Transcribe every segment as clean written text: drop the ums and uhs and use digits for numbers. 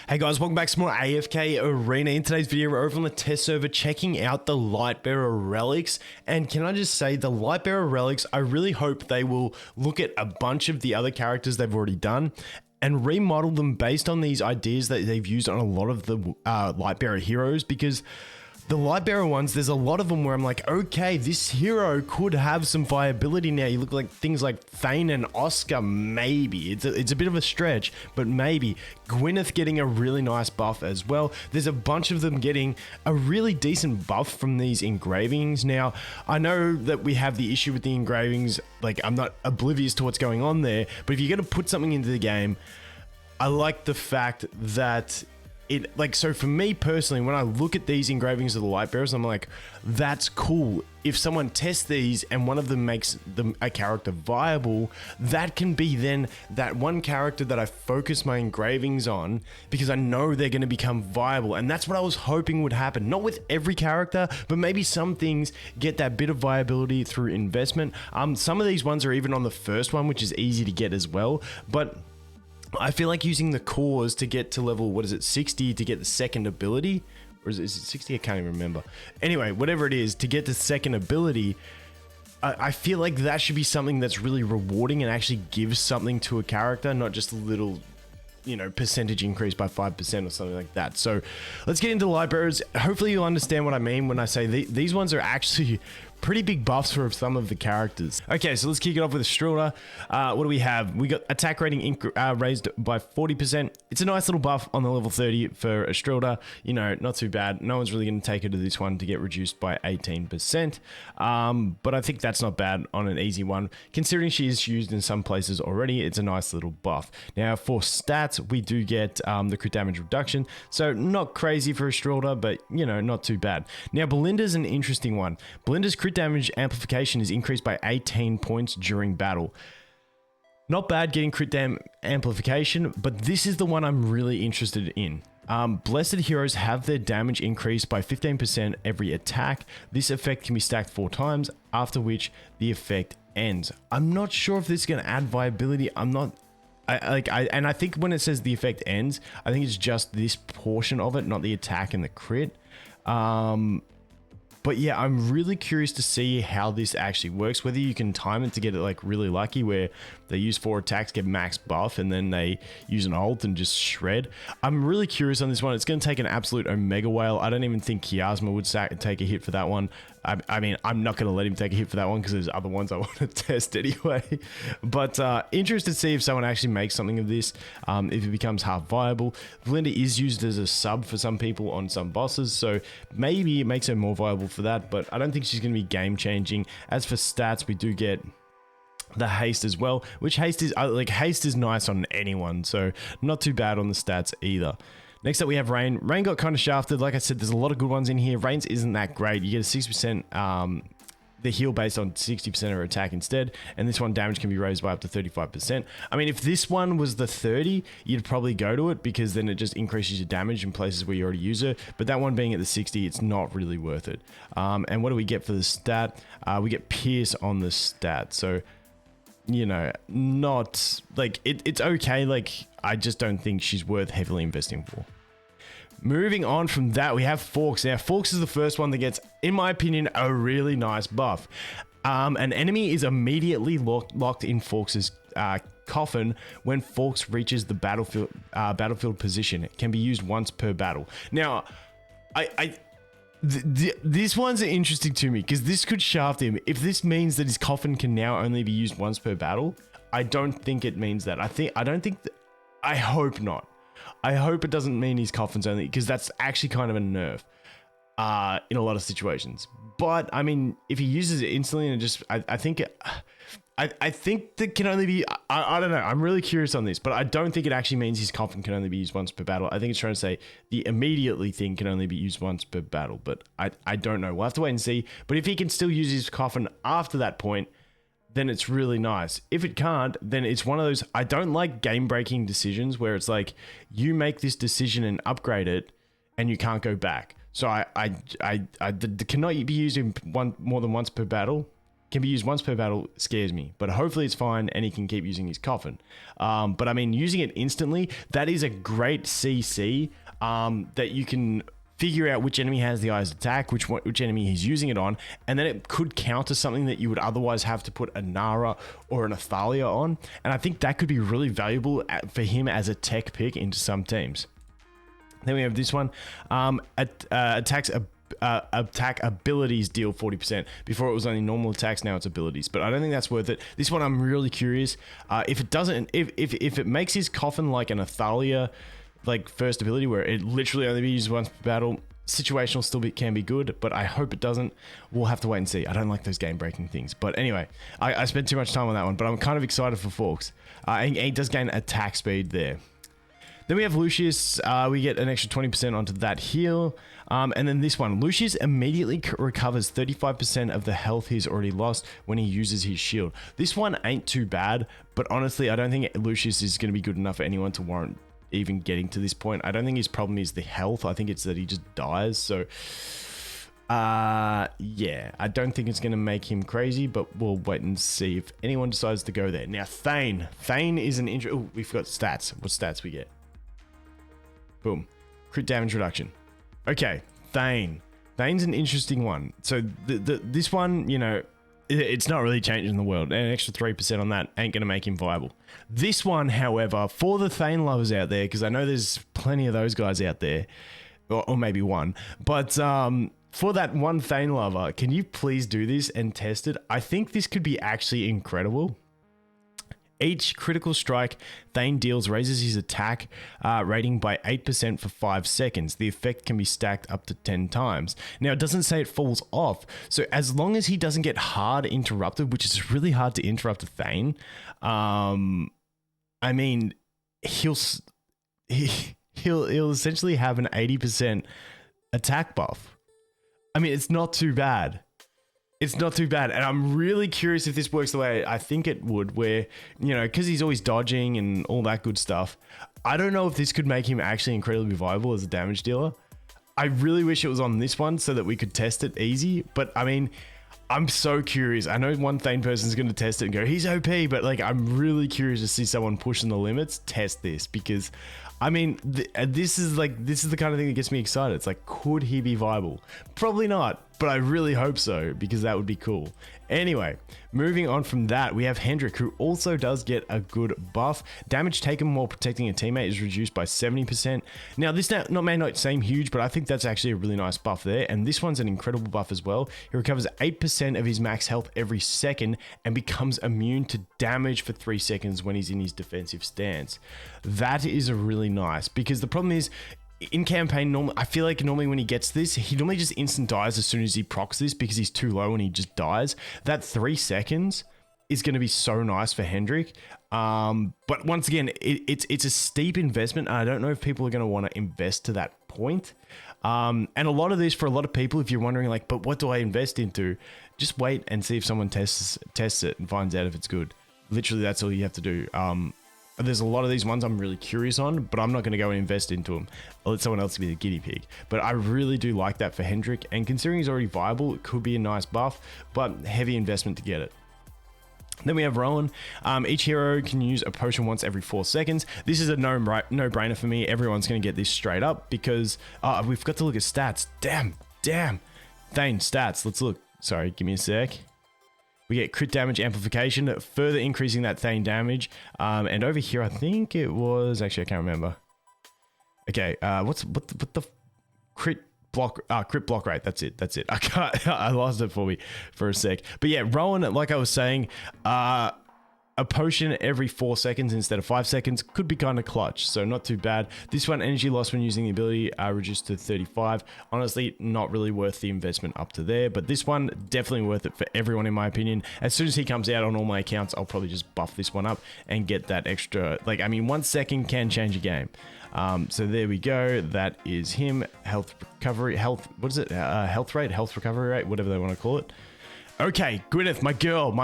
Hey guys, welcome back to more AFK Arena. In today's video, we're over on the test server checking out the Lightbearer relics. And can I just say, the Lightbearer relics, I really hope they will look at a bunch of the other characters they've already done and remodel them based on these ideas that they've used on a lot of the Lightbearer heroes, because the Lightbearer ones, there's a lot of them where I'm like, okay, this hero could have some viability now. You look like things like Thane and Oscar, maybe. It's a bit of a stretch, but maybe. Gwyneth getting a really nice buff as well. There's a bunch of them getting a really decent buff from these engravings. Now, I know that we have the issue with the engravings. Like, I'm not oblivious to what's going on there, but if you're going to put something into the game, I like the fact that so for me personally, when I look at these engravings of the Lightbearers, I'm like, that's cool. If someone tests these and one of them makes a character viable, that can be then that one character that I focus my engravings on, because I know they're going to become viable. And that's what I was hoping would happen. Not with every character, but maybe some things get that bit of viability through investment. Some of these ones are even on the first one, which is easy to get as well. But I feel like using the cores to get to level, 60 to get the second ability? Or is it 60? I can't even remember. Anyway, whatever it is, to get the second ability, I feel like that should be something that's really rewarding and actually gives something to a character, not just a little, percentage increase by 5% or something like that. So let's get into the Lightbearers. Hopefully you'll understand what I mean when I say these ones are actually pretty big buffs for some of the characters. Okay, so let's kick it off with a Stroller. What do we have? We got attack rating raised by 40%. It's a nice little buff on the level 30 for a Stroller. Not too bad. No one's really going to take her to this one to get reduced by 18%. But I think that's not bad on an easy one. Considering she is used in some places already, it's a nice little buff. Now, for stats, we do get the crit damage reduction. So not crazy for a Stroller, but, not too bad. Now, Belinda's an interesting one. Belinda's crit damage amplification is increased by 18 points during battle. Not bad getting crit damage amplification, but this is the one I'm really interested in. Blessed heroes have their damage increased by 15% every attack. This effect can be stacked 4 times, after which the effect ends. I'm not sure if this is going to add viability. I think when it says the effect ends, I think it's just this portion of it, not the attack and the crit. But yeah, I'm really curious to see how this actually works, whether you can time it to get it like really lucky where they use 4 attacks, get max buff, and then they use an ult and just shred. I'm really curious on this one. It's going to take an absolute Omega Whale. I don't even think Chiasma would take a hit for that one. I mean, I'm not going to let him take a hit for that one because there's other ones I want to test anyway. But interested to see if someone actually makes something of this, if it becomes half viable. Belinda is used as a sub for some people on some bosses, so maybe it makes her more viable for that, but I don't think she's going to be game changing. As for stats, we do get the haste as well, which haste is nice on anyone, so not too bad on the stats either. Next up we have Rain. Rain got kind of shafted. Like I said, there's a lot of good ones in here. Rain's isn't that great. You get a 6% the heal based on 60% of her attack instead, and this one damage can be raised by up to 35%. I mean, if this one was the 30, you'd probably go to it because then it just increases your damage in places where you already use it, but that one being at the 60, it's not really worth it. And what do we get for the stat? We get Pierce on the stat, so not like it's okay. Like, I just don't think she's worth heavily investing for. Moving on from that, we have Fawkes. Now, Fawkes is the first one that gets, in my opinion, a really nice buff. An enemy is immediately locked in Fawkes' coffin when Fawkes reaches the battlefield position. It can be used once per battle. Now, this one's interesting to me because this could shaft him. If this means that his coffin can now only be used once per battle, I don't think it means that. I hope not. I hope it doesn't mean his coffin's only, because that's actually kind of a nerf in a lot of situations. But I mean, if he uses it instantly and just, I think that can only be, I don't know. I'm really curious on this, but I don't think it actually means his coffin can only be used once per battle. I think it's trying to say the immediately thing can only be used once per battle, but I don't know. We'll have to wait and see. But if he can still use his coffin after that point, then it's really nice. If it can't, then it's one of those, I don't like game-breaking decisions where it's like, you make this decision and upgrade it, and you can't go back. So I cannot be used in more than once per battle. can be used once per battle scares me, but hopefully it's fine and he can keep using his coffin. But I mean, using it instantly, that is a great CC that you can figure out which enemy has the highest attack, which enemy he's using it on, and then it could counter something that you would otherwise have to put a Nara or an Athalia on. And I think that could be really valuable for him as a tech pick into some teams. Then we have this one, attack abilities deal 40%. Before it was only normal attacks, now it's abilities. But I don't think that's worth it. This one I'm really curious. If it doesn't, if it makes his coffin like an Athalia, like first ability where it literally only be used once per battle, situational still can be good, but I hope it doesn't. We'll have to wait and see. I don't like those game breaking things. But anyway, I spent too much time on that one, but I'm kind of excited for Fawkes. And he does gain attack speed there. Then we have Lucius. We get an extra 20% onto that heal. And then this one, Lucius immediately recovers 35% of the health he's already lost when he uses his shield. This one ain't too bad, but honestly, I don't think Lucius is going to be good enough for anyone to warrant even getting to this point. I don't think his problem is the health. I think it's that he just dies. So yeah, I don't think it's going to make him crazy, but we'll wait and see if anyone decides to go there. Now, Thane is an intro. Oh, we forgot stats. What stats we get? Boom. Crit damage reduction. Okay, Thane. Thane's an interesting one. So this one, you know, it's not really changing the world. An extra 3% on that ain't going to make him viable. This one, however, for the Thane lovers out there, because I know there's plenty of those guys out there, or maybe one, but for that one Thane lover, can you please do this and test it? I think this could be actually incredible. Each critical strike Thane deals raises his attack rating by 8% for 5 seconds. The effect can be stacked up to 10 times. Now, it doesn't say it falls off, so as long as he doesn't get hard interrupted, which is really hard to interrupt a Thane, I mean, he'll essentially have an 80% attack buff. I mean, it's not too bad. It's not too bad, and I'm really curious if this works the way I think it would, where, you know, because he's always dodging and all that good stuff. I don't know if this could make him actually incredibly viable as a damage dealer. I really wish it was on this one so that we could test it easy, but I mean, I'm so curious. I know one Thane person's going to test it and go, he's OP, but like, I'm really curious to see someone pushing the limits test this, because I mean, this is the kind of thing that gets me excited. It's like, could he be viable? Probably not, but I really hope so, because that would be cool. Anyway, moving on from that, we have Hendrick, who also does get a good buff. Damage taken while protecting a teammate is reduced by 70%. Now, this may not seem huge, but I think that's actually a really nice buff there. And this one's an incredible buff as well. He recovers 8% of his max health every second and becomes immune to damage for 3 seconds when he's in his defensive stance. That is a really nice, because the problem is, in campaign, I feel like normally when he gets this, he normally just instant dies as soon as he procs this, because he's too low and he just dies. That 3 seconds is going to be so nice for Hendrick. But once again, it's a steep investment, and I don't know if people are going to want to invest to that point. And a lot of this, for a lot of people, if you're wondering like, but what do I invest into? Just wait and see if someone tests it and finds out if it's good. Literally, that's all you have to do. There's a lot of these ones I'm really curious on, but I'm not going to go and invest into them. I'll let someone else be the guinea pig. But I really do like that for Hendrick, and considering he's already viable, it could be a nice buff, but heavy investment to get it. Then we have Rowan. Each hero can use a potion once every 4 seconds. This is a no-brainer for me. Everyone's going to get this straight up, because we've got to look at stats. Damn. Thane, stats. Let's look. Sorry, give me a sec. We get crit damage amplification, further increasing that Thane damage. And over here, I think it was... Actually, I can't remember. Okay, what the... Crit block rate. That's it. I lost it for a sec. But yeah, Rowan, like I was saying, a potion every 4 seconds instead of 5 seconds could be kind of clutch, so not too bad. This one, energy loss when using the ability reduced to 35. Honestly, not really worth the investment up to there, but this one, definitely worth it for everyone in my opinion. As soon as he comes out on all my accounts, I'll probably just buff this one up and get that extra, like, I mean, 1 second can change a game. So there we go. That is him. Health recovery, what is it? Health recovery rate, whatever they want to call it. Okay, Gwyneth, my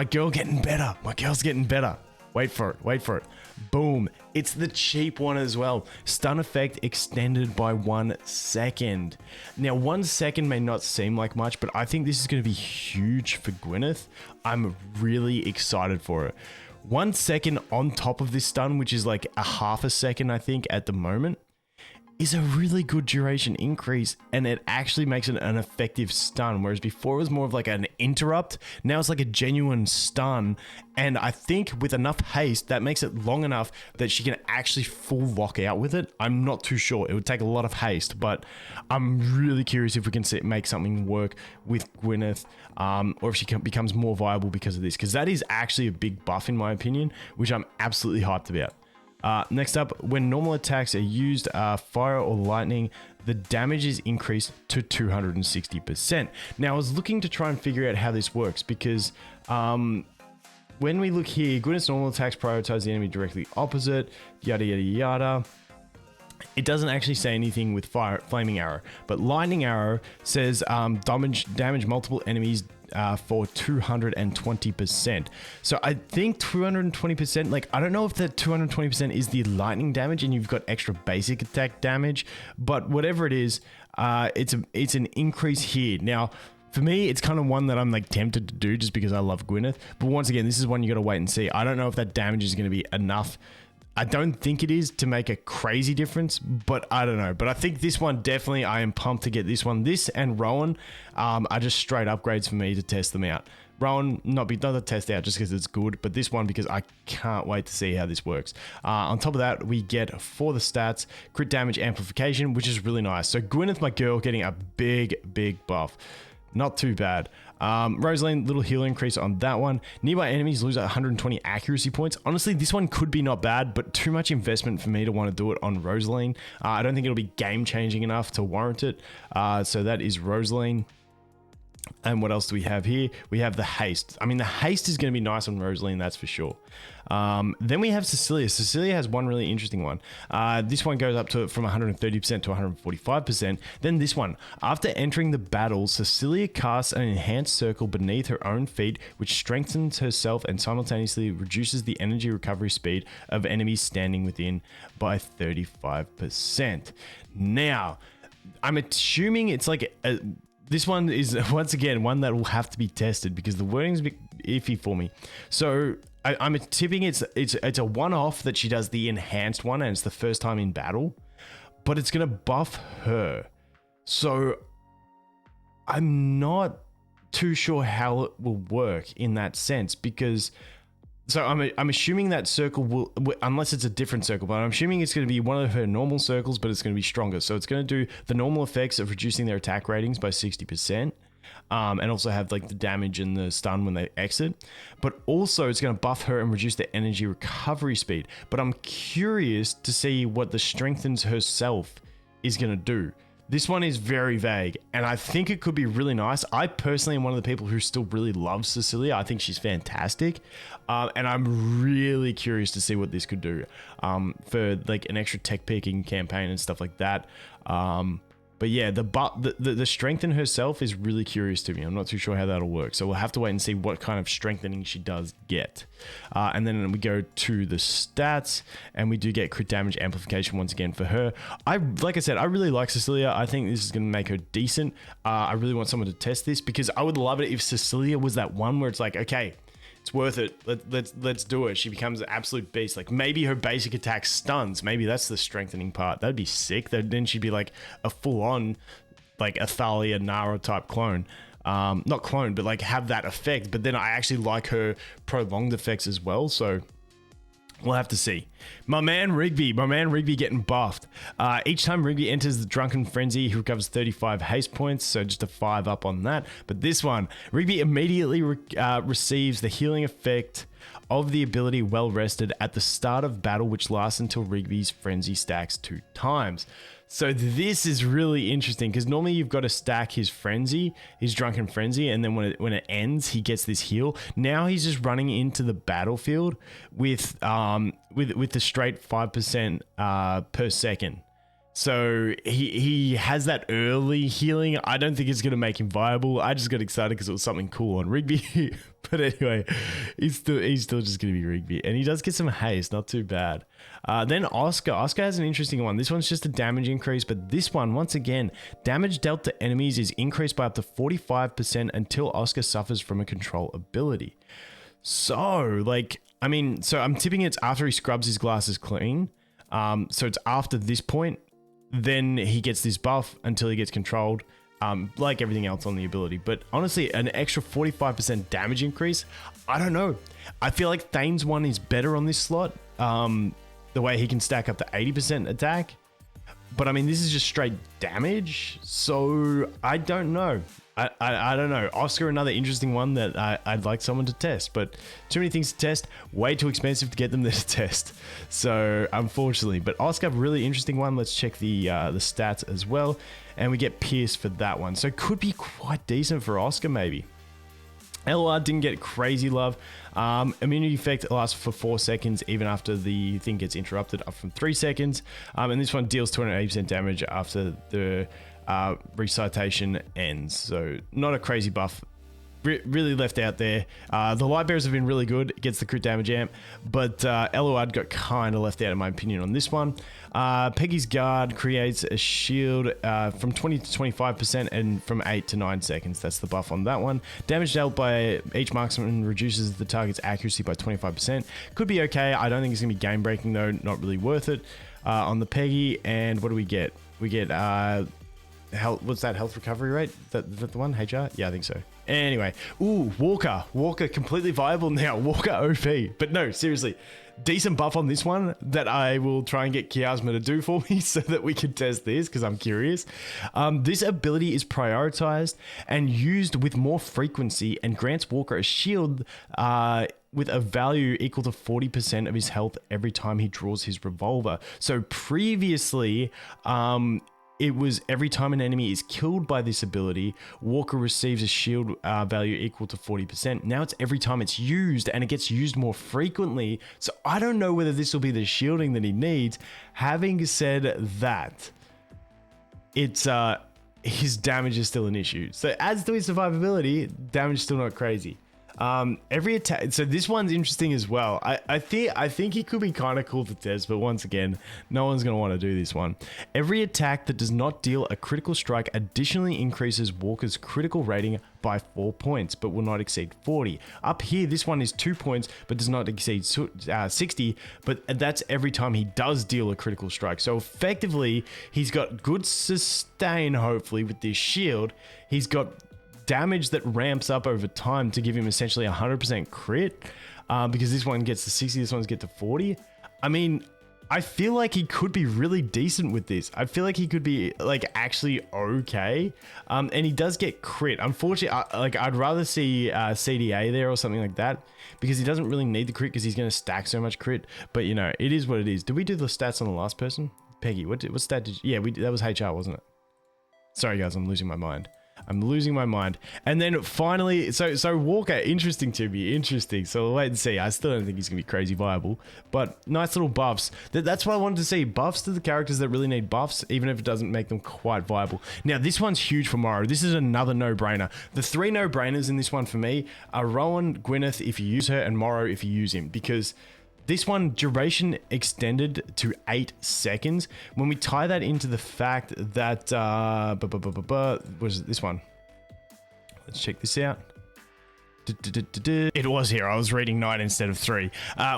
girl getting better. My girl's getting better. Wait for it. Wait for it. Boom. It's the cheap one as well. Stun effect extended by 1 second. Now, 1 second may not seem like much, but I think this is going to be huge for Gwyneth. I'm really excited for it. 1 second on top of this stun, which is like a half a second, I think, at the moment, is a really good duration increase, and it actually makes it an effective stun, whereas before it was more of like an interrupt. Now it's like a genuine stun, and I think with enough haste that makes it long enough that she can actually full lock out with it. I'm not too sure. It would take a lot of haste, but I'm really curious if we can make something work with Gwyneth, or if she becomes more viable because of this, because that is actually a big buff in my opinion, which I'm absolutely hyped about. Next up, when normal attacks are used, fire or lightning, the damage is increased to 260%. Now, I was looking to try and figure out how this works because when we look here, Gwyneth's normal attacks prioritize the enemy directly opposite, yada, yada, yada. It doesn't actually say anything with flaming arrow, but lightning arrow says damage multiple enemies for 220%. So I think 220%, like, I don't know if that 220% is the lightning damage and you've got extra basic attack damage, but whatever it is, it's an increase here. Now, for me, it's kind of one that I'm like tempted to do just because I love Gwyneth. But once again, this is one you got to wait and see. I don't know if that damage is going to be enough. I don't think it is to make a crazy difference, but I don't know. But I think this one definitely, I am pumped to get this one. This and Rowan are just straight upgrades for me to test them out. Rowan, not a test out just because it's good, but this one because I can't wait to see how this works. On top of that, we get for the stats, crit damage amplification, which is really nice. So Gwyneth, my girl, getting a big buff. Not too bad. Rosaline, little heal increase on that one. Nearby enemies lose 120 accuracy points. Honestly, this one could be not bad, but too much investment for me to want to do it on Rosaline. I don't think it'll be game changing enough to warrant it. So that is Rosaline. And what else do we have here? We have the haste. I mean, the haste is going to be nice on Rosaline, that's for sure. Then we have Cecilia. Cecilia has one really interesting one. This one goes up to from 130% to 145%. Then this one, after entering the battle, Cecilia casts an enhanced circle beneath her own feet, which strengthens herself and simultaneously reduces the energy recovery speed of enemies standing within by 35%. Now, I'm assuming it's like this one is, once again, one that will have to be tested because the wording's a bit iffy for me. So I'm tipping it's a one-off that she does the enhanced one and it's the first time in battle, but it's going to buff her. So I'm not too sure how it will work in that sense because... So I'm assuming that circle will, unless it's a different circle, but I'm assuming it's going to be one of her normal circles, but it's going to be stronger. So it's going to do the normal effects of reducing their attack ratings by 60%, and also have like the damage and the stun when they exit. But also it's going to buff her and reduce the energy recovery speed. But I'm curious to see what the strengthens herself is going to do. This one is very vague, and I think it could be really nice. I personally am one of the people who still really loves Cecilia. I think she's fantastic, and I'm really curious to see what this could do for like an extra tech picking campaign and stuff like that. But yeah, the strength in herself is really curious to me. I'm not too sure how that'll work. So we'll have to wait and see what kind of strengthening she does get. And then we go to the stats and we do get crit damage amplification once again for her. Like I said, I really like Cecilia. I think this is going to make her decent. I really want someone to test this because I would love it if Cecilia was that one where it's like, okay, it's worth it. Let's do it. She becomes an absolute beast. Like maybe her basic attack stuns. Maybe that's the strengthening part. That'd be sick. Then she'd be like a full-on like Athalia Nara type clone. Not clone, but like have that effect. But then I actually like her prolonged effects as well. So we'll have to see. My man Rigby getting buffed. Each time Rigby enters the Drunken Frenzy, he recovers 35 haste points, so just a 5 up on that. But this one, Rigby immediately receives the healing effect of the ability Well Rested at the start of battle, which lasts until Rigby's frenzy stacks 2 times. So this is really interesting because normally you've got to stack his frenzy, his Drunken Frenzy, and then when it ends, he gets this heal. Now he's just running into the battlefield with the straight 5% per second. So he has that early healing. I don't think it's going to make him viable. I just got excited because it was something cool on Rigby. But anyway, he's still just going to be Rigby. And he does get some haste, not too bad. Then Oscar. Oscar has an interesting one. This one's just a damage increase, but this one, once again, damage dealt to enemies is increased by up to 45% until Oscar suffers from a control ability. So, like, I mean, so I'm tipping it's after he scrubs his glasses clean. So it's after this point, then he gets this buff until he gets controlled. Like everything else on the ability. But honestly, an extra 45% damage increase, I don't know. I feel like Thane's one is better on this slot. The way he can stack up to 80% attack. But I mean, this is just straight damage. So I don't know. I don't know. Oscar, another interesting one that I'd like someone to test, but too many things to test, way too expensive to get them there to test. So unfortunately, but Oscar, really interesting one. Let's check the stats as well. And we get Pierce for that one. So could be quite decent for Oscar maybe. LR didn't get crazy love. Immunity effect lasts for 4 seconds even after the thing gets interrupted, up from 3 seconds. And this one deals 280% damage after the recitation ends. So not a crazy buff. Really left out there. The Lightbearers have been really good. It gets the crit damage amp, but Eloard got kind of left out in my opinion on this one. Peggy's Guard creates a shield from 20 to 25% and from 8 to 9 seconds. That's the buff on that one. Damage dealt by each marksman reduces the target's accuracy by 25%. Could be okay. I don't think it's going to be game breaking though. Not really worth it. On the Peggy, and what do we get? We get health. What's that health recovery rate? Is that the one? HR? Yeah, I think so. Anyway, ooh, Walker completely viable now. Walker OP, but no, seriously, decent buff on this one that I will try and get Chiasma to do for me so that we can test this because I'm curious. This ability is prioritized and used with more frequency and grants Walker a shield with a value equal to 40% of his health every time he draws his revolver. So previously, it was every time an enemy is killed by this ability, Walker receives a shield value equal to 40%. Now it's every time it's used, and it gets used more frequently. So I don't know whether this will be the shielding that he needs. Having said that, it's his damage is still an issue. So adds to his survivability, damage is still not crazy. Every attack, so this one's interesting as well. I think he could be kind of cool to test, but once again, no one's going to want to do this one. Every attack that does not deal a critical strike additionally increases Walker's critical rating by 4 points, but will not exceed 40. Up here, this one is 2 points, but does not exceed 60, but that's every time he does deal a critical strike. So effectively, he's got good sustain, hopefully, with this shield. He's got damage that ramps up over time to give him essentially 100% crit, because this one gets to 60, this one's get to 40. I mean, I feel like he could be really decent with this. I feel like he could be like actually okay, and he does get crit. Unfortunately, like I'd rather see CDA there or something like that, because he doesn't really need the crit because he's going to stack so much crit. But you know, it is what it is. Did we do the stats on the last person? Peggy, what stat did you, yeah, that was HR, wasn't it? Sorry guys, I'm losing my mind. And then finally, so Walker, interesting to me, interesting. So we'll wait and see. I still don't think he's going to be crazy viable, but nice little buffs. That's what I wanted to see. Buffs to the characters that really need buffs, even if it doesn't make them quite viable. Now, this one's huge for Morrow. This is another no-brainer. The 3 no-brainers in this one for me are Rowan, Gwyneth if you use her, and Morrow if you use him, because this one, duration extended to 8 seconds. When we tie that into the fact that, what is it, this one? Let's check this out. It was here. I was reading 9 instead of 3.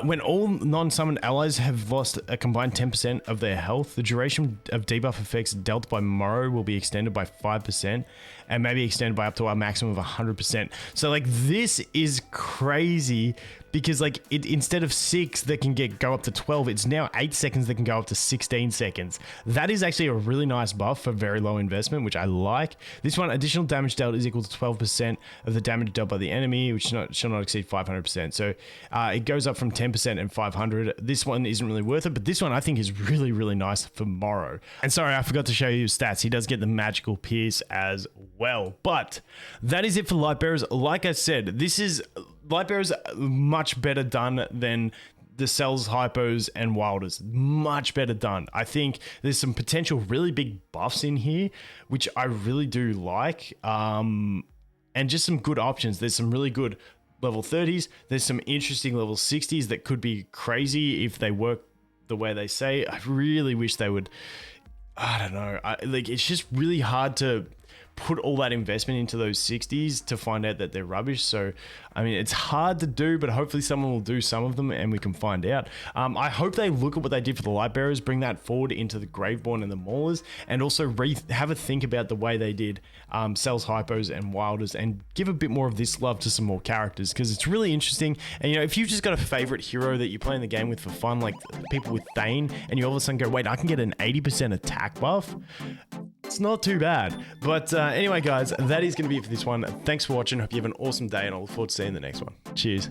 When all non-summoned allies have lost a combined 10% of their health, the duration of debuff effects dealt by Morrow will be extended by 5% and maybe extended by up to a maximum of 100%. So like this is crazy, because like it, instead of 6 that can go up to 12, it's now 8 seconds that can go up to 16 seconds. That is actually a really nice buff for very low investment, which I like. This one, additional damage dealt is equal to 12% of the damage dealt by the enemy, which shall not exceed 500%. So it goes up from 10% and 500. This one isn't really worth it, but this one I think is really, really nice for Morrow. And sorry, I forgot to show you his stats. He does get the magical pierce as well. But that is it for Lightbearers. Like I said, this is Lightbearers much better done than the Cells, Hypos, and Wilders. Much better done. I think there's some potential really big buffs in here, which I really do like. And just some good options. There's some really good level 30s. There's some interesting level 60s that could be crazy if they work the way they say. I really wish they would. I don't know. Like, it's just really hard to put all that investment into those 60s to find out that they're rubbish. So, I mean, it's hard to do, but hopefully someone will do some of them and we can find out. I hope they look at what they did for the Lightbearers, bring that forward into the Graveborn and the Maulers, and also have a think about the way they did Cells, Hypos, and Wilders, and give a bit more of this love to some more characters, because it's really interesting. And, you know, if you've just got a favorite hero that you're playing the game with for fun, like people with Thane, and you all of a sudden go, wait, I can get an 80% attack buff, it's not too bad. But anyway, guys, that is going to be it for this one. Thanks for watching. Hope you have an awesome day, and I look forward to seeing you in the next one. Cheers.